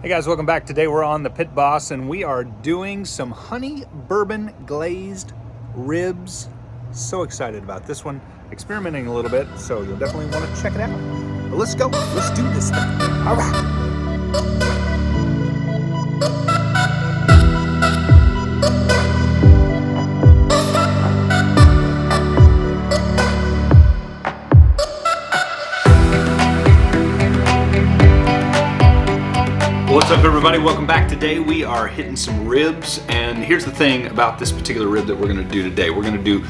Hey guys, welcome back. Today we're on the Pit Boss and we are doing some honey bourbon glazed ribs. So excited about this one. Experimenting a little bit, so you'll definitely want to check it out. But let's go. Let's do this thing. All right. What's up everybody, welcome back. Today we are hitting some ribs, and here's the thing about this particular rib that we're going to do today. We're going to do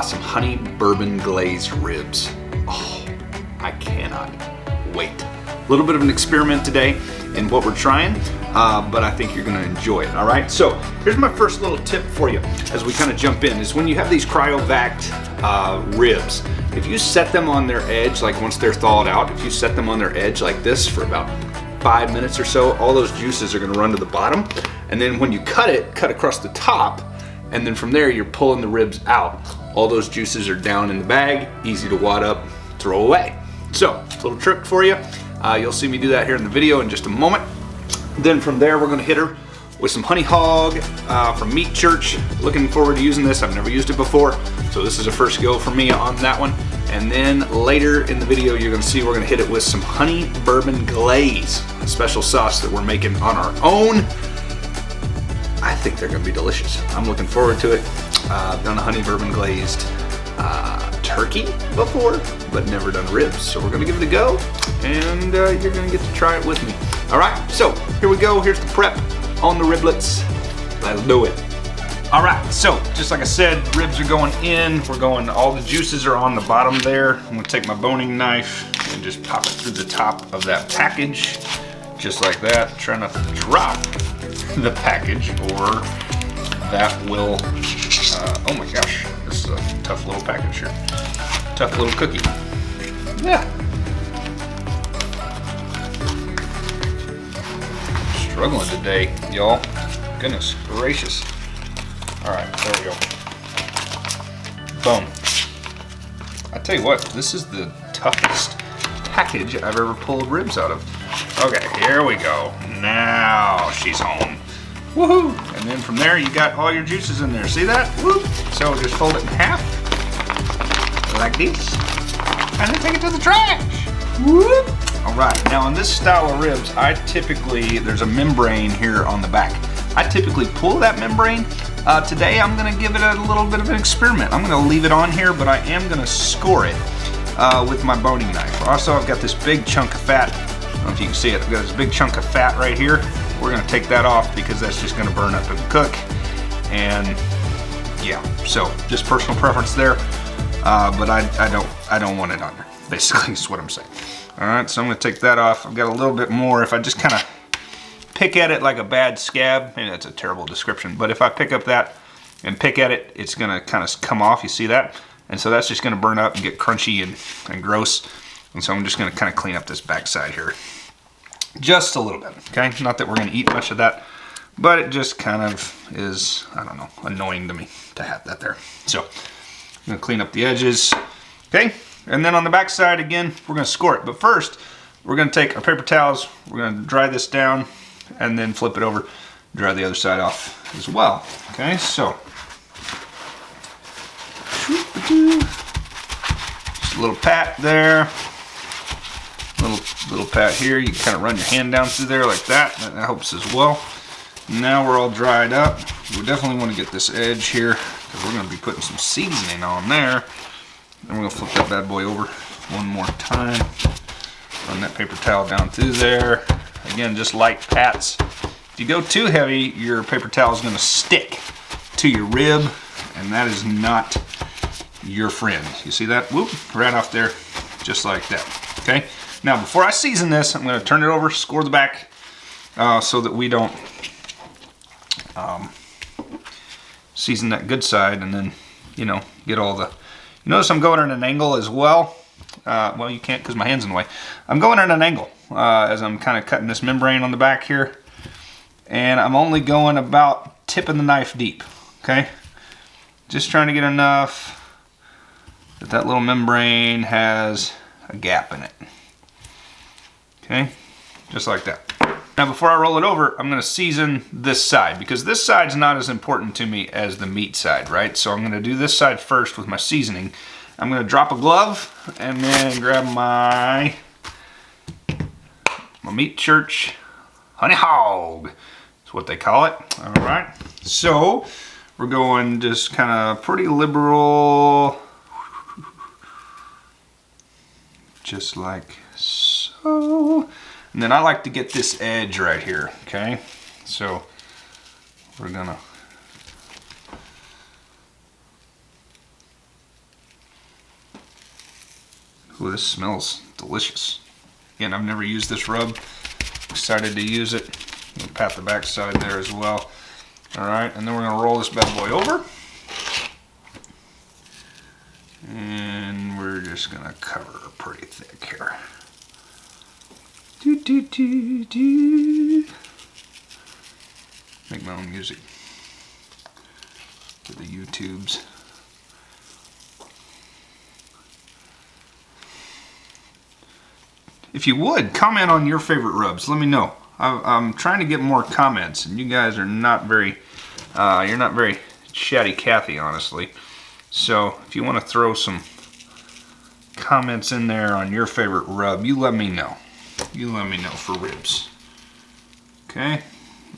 some honey bourbon glazed ribs. Oh, I cannot wait. A little bit of an experiment today in what we're trying, but I think you're going to enjoy it. Alright, so here's my first little tip for you as we kind of jump in, is when you have these cryovac ribs, if you set them on their edge, like once they're thawed out, if you set them on their edge like this for about 5 minutes or so, all those juices are going to run to the bottom, and then when you cut across the top, and then from there you're pulling the ribs out. All those juices are down in the bag, easy to wad up, throw away. So, little trick for you. You'll see me do that here in the video in just a moment. Then from there we're going to hit her with some Honey Hog from Meat Church. Looking forward to using this. I've never used it before, so this is a first go for me on that one. And then later in the video, you're going to see we're going to hit it with some honey bourbon glaze, a special sauce that we're making on our own. I think they're going to be delicious. I'm looking forward to it. I've done a honey bourbon glazed turkey before, but never done ribs. So we're going to give it a go, and you're going to get to try it with me. All right, so here we go. Here's the prep on the riblets. Let's do it. All right, so just like I said, ribs are going in. All the juices are on the bottom there. I'm gonna take my boning knife and just pop it through the top of that package, just like that. Try not to drop the package, or that will, oh my gosh, this is a tough little package here. Tough little cookie. Yeah. Struggling today, y'all. Goodness gracious. All right, there we go. Boom. I tell you what, this is the toughest package I've ever pulled ribs out of. Okay, here we go. Now she's home. Woohoo! And then from there, you got all your juices in there. See that? Woo! So just fold it in half, like this, and then take it to the trash. Woo! All right, now on this style of ribs, there's a membrane here on the back. I typically pull that membrane. Today I'm going to give it a little bit of an experiment. I'm going to leave it on here, but I am going to score it with my boning knife. Also, I've got this big chunk of fat. I don't know if you can see it. I've got this big chunk of fat right here. We're going to take that off because that's just going to burn up in the cook. And yeah, so just personal preference there. But I don't want it on there. Basically, is what I'm saying. All right, so I'm going to take that off. I've got a little bit more. If I just kind of pick at it like a bad scab, maybe that's a terrible description, but if I pick up that and pick at it, it's gonna kind of come off, you see that? And so that's just gonna burn up and get crunchy and gross. And so I'm just gonna kind of clean up this backside here. Just a little bit, okay? Not that we're gonna eat much of that, but it just kind of is, I don't know, annoying to me to have that there. So I'm gonna clean up the edges, okay? And then on the backside, again, we're gonna score it. But first, we're gonna take our paper towels, we're gonna dry this down, and then flip it over, dry the other side off as well. Okay, so just a little pat there, little pat here. You can kind of run your hand down through there like that. That helps as well. Now we're all dried up. We definitely want to get this edge here because we're going to be putting some seasoning on there. And we're going to flip that bad boy over one more time. Run that paper towel down through there. Again, just light pats. If you go too heavy, your paper towel is going to stick to your rib, and that is not your friend. You see that? Whoop, right off there, just like that. Okay? Now, before I season this, I'm going to turn it over, score the back, so that we don't season that good side, and then, you know, get all the... You notice I'm going at an angle as well. Well, you can't because my hand's in the way. I'm going at an angle as I'm kind of cutting this membrane on the back here. And I'm only going about tipping the knife deep, okay? Just trying to get enough that that little membrane has a gap in it. Okay, just like that. Now before I roll it over, I'm gonna season this side because this side's not as important to me as the meat side, right? So I'm gonna do this side first with my seasoning. I'm gonna drop a glove and then grab my Meat Church Honey Hog. That's what they call it. All right. So we're going just kind of pretty liberal, just like so. And then I like to get this edge right here, okay? So we're gonna ooh, this smells delicious. Again, I've never used this rub. Excited to use it. I'm gonna pat the back side there as well. All right, and then we're gonna roll this bad boy over. And we're just gonna cover it pretty thick here. Do, do, do, do. Make my own music for the YouTubes. If you would, comment on your favorite rubs. Let me know. I'm trying to get more comments, and you guys are not very, you're not very chatty Cathy, honestly. So if you want to throw some comments in there on your favorite rub, you let me know. You let me know for ribs. Okay?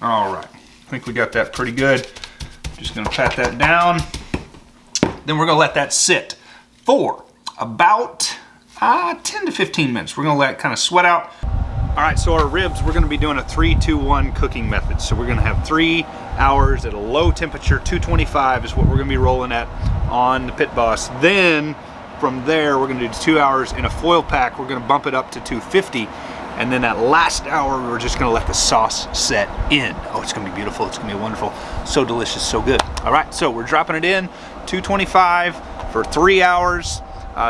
All right. I think we got that pretty good. Just gonna pat that down. Then we're gonna let that sit for about 10 to 15 minutes. We're gonna let it kind of sweat out. All right, so our ribs, we're gonna be doing a 3-2-1 cooking method. So we're gonna have 3 hours at a low temperature, 225 is what we're gonna be rolling at on the Pit Boss. Then from there, we're gonna do 2 hours in a foil pack. We're gonna bump it up to 250. And then that last hour, we're just gonna let the sauce set in. Oh, it's gonna be beautiful, it's gonna be wonderful. So delicious, so good. All right, so we're dropping it in, 225 for 3 hours.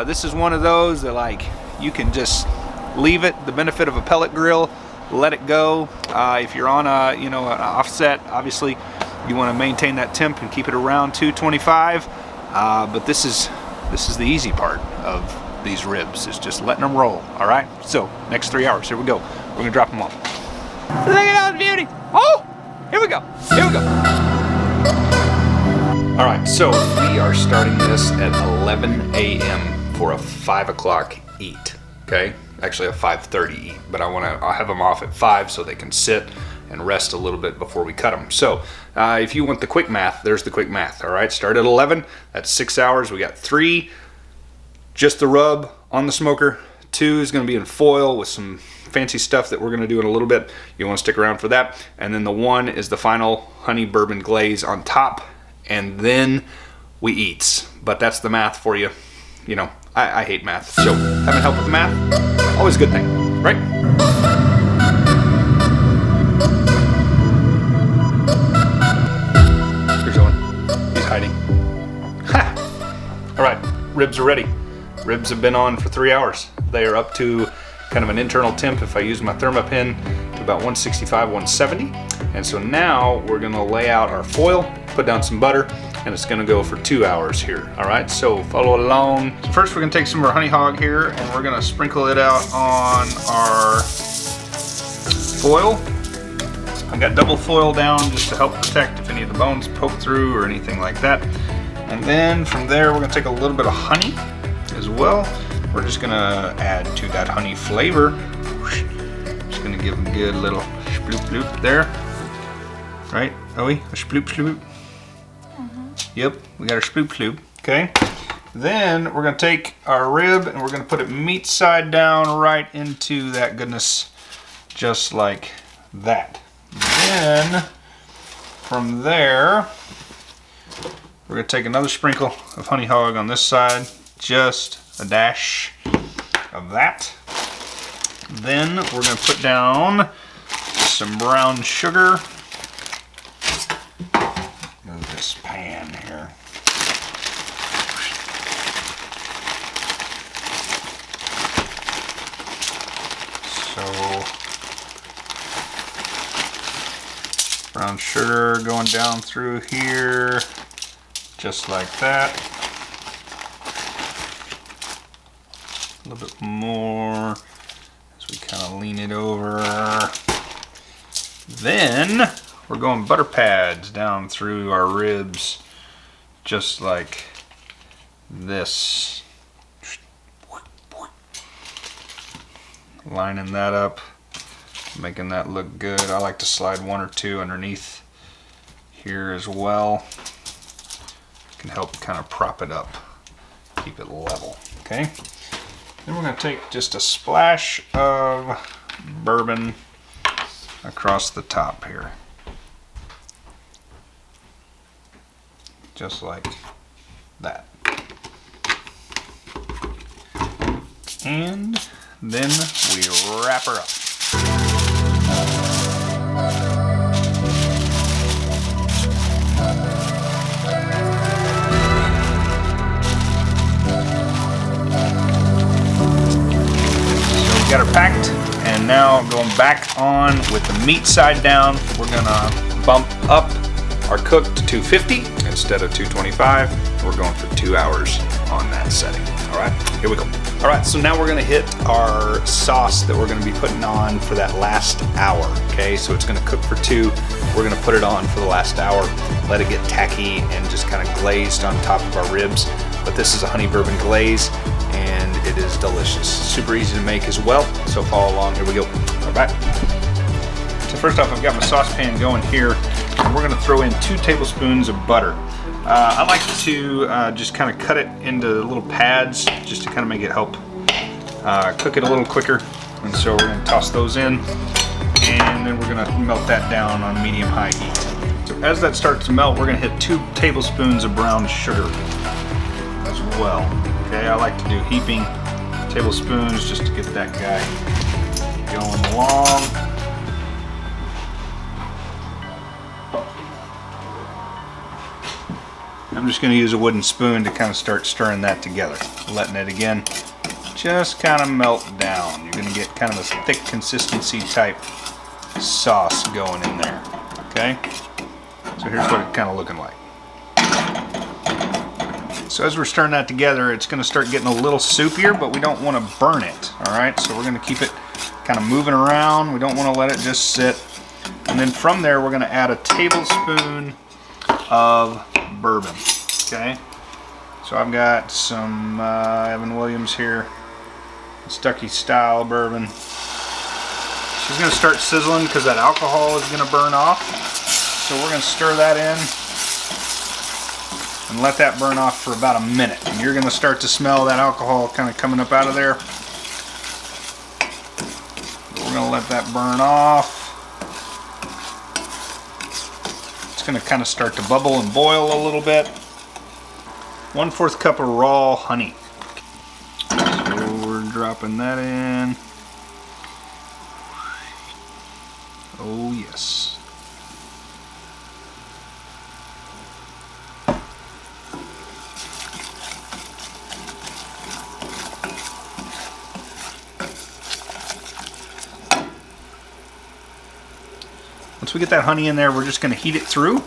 This is one of those that like, you can just leave it, the benefit of a pellet grill, let it go. If you're on a, an offset, obviously you wanna maintain that temp and keep it around 225. But this is the easy part of these ribs, is just letting them roll. All right, so next 3 hours, here we go. We're gonna drop them on. Look at that beauty. Oh, here we go, here we go. All right, so we are starting this at 11 a.m. for a 5 o'clock eat, okay? Actually a 5:30 eat, but I'll have them off at 5 so they can sit and rest a little bit before we cut them. So if you want the quick math, there's the quick math, all right? Start at 11, that's 6 hours. We got 3, just the rub on the smoker. 2 is gonna be in foil with some fancy stuff that we're gonna do in a little bit. You wanna stick around for that. And then the 1 is the final honey bourbon glaze on top, and then we eats. But that's the math for you. I hate math, so having help with the math, always a good thing, right? Here's Owen, he's hiding. Ha! All right, ribs are ready. Ribs have been on for 3 hours. They are up to kind of an internal temp, if I use my thermopin, to about 165, 170. And so now we're gonna lay out our foil, put down some butter, and it's gonna go for 2 hours here. All right, so follow along. So first we're gonna take some of our honey hog here, and we're gonna sprinkle it out on our foil. I got double foil down just to help protect if any of the bones poke through or anything like that. And then from there, we're gonna take a little bit of honey as well. We're just gonna add to that honey flavor. Just gonna give them a good little sploop bloop there. Right, Owie? A sploop sploop? Yep, we got our sploop sploop, okay? Then we're gonna take our rib and we're gonna put it meat side down right into that goodness, just like that. Then, from there, we're gonna take another sprinkle of honey hog on this side, just a dash of that. Then we're gonna put down some brown sugar. Move this pan here. So, brown sugar going down through here, just like that. A little bit more as we kind of lean it over. Then we're going butter pads down through our ribs, just like this. Lining that up, making that look good. I like to slide one or two underneath here as well. Can help kind of prop it up, keep it level. Okay. Then we're going to take just a splash of bourbon across the top here, just like that. And then we wrap her up. So we got her packed, and now going back on with the meat side down, we're gonna bump up our cook to 250 instead of 225. We're going for 2 hours on that setting. All right, here we go. All right, so now we're gonna hit our sauce that we're gonna be putting on for that last hour, okay? So it's gonna cook for 2. We're gonna put it on for the last hour, let it get tacky and just kind of glazed on top of our ribs. But this is a honey bourbon glaze, and it is delicious. Super easy to make as well, so follow along. Here we go. All right. So first off, I've got my saucepan going here, and we're gonna throw in 2 tablespoons of butter. I like to just kind of cut it into little pads just to kind of make it help cook it a little quicker. And so we're going to toss those in, and then we're going to melt that down on medium-high heat. So as that starts to melt, we're going to hit 2 tablespoons of brown sugar as well. Okay, I like to do heaping tablespoons just to get that guy going along. I'm just going to use a wooden spoon to kind of start stirring that together, letting it again just kind of melt down. You're going to get kind of a thick consistency type sauce going in there. Okay, so here's what it's kind of looking like. So as we're stirring that together, it's going to start getting a little soupier, but we don't want to burn it. All right, so we're going to keep it kind of moving around. We don't want to let it just sit. And then from there, we're going to add a tablespoon of bourbon. Okay, so I've got some Evan Williams here, Stucky style bourbon. She's going to start sizzling because that alcohol is going to burn off. So we're going to stir that in and let that burn off for about a minute. And you're going to start to smell that alcohol kind of coming up out of there. We're going to let that burn off. It's going to kind of start to bubble and boil a little bit. 1/4 cup of raw honey. So we're dropping that in. Oh yes. Once we get that honey in there, we're just going to heat it through,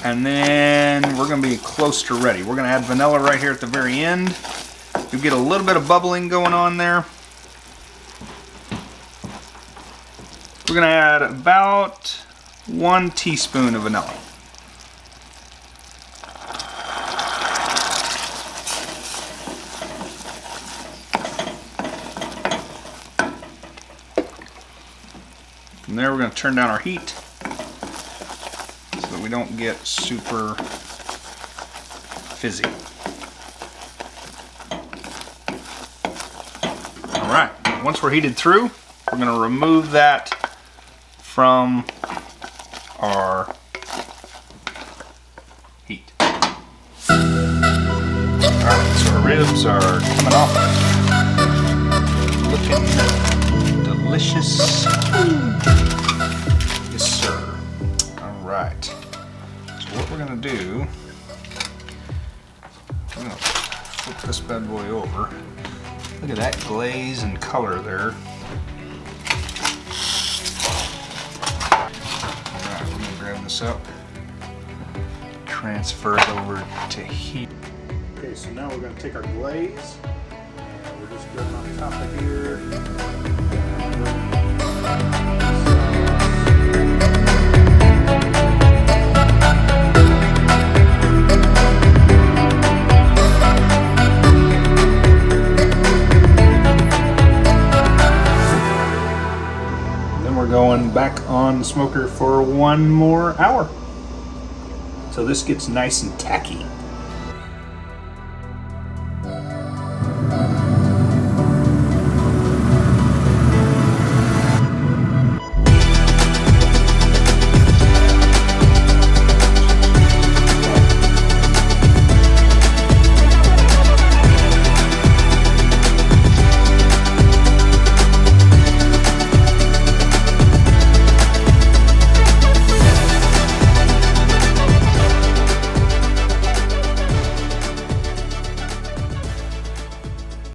and then we're going to be close to ready. We're going to add vanilla right here at the very end. You get a little bit of bubbling going on there. We're going to add about 1 teaspoon of vanilla. From there, we're going to turn down our heat so that we don't get super fizzy. All right, once we're heated through, we're going to remove that from our heat. All right, so our ribs are coming off, looking delicious. Yes, sir. All right. So what we're going to do, I'm going to flip this bad boy over. Look at that glaze and color there. All right, we're going to grab this up, transfer it over to heat. Okay, so now we're going to take our glaze. We're just putting on top of here. and we're going back on the smoker for 1 more hour. So this gets nice and tacky.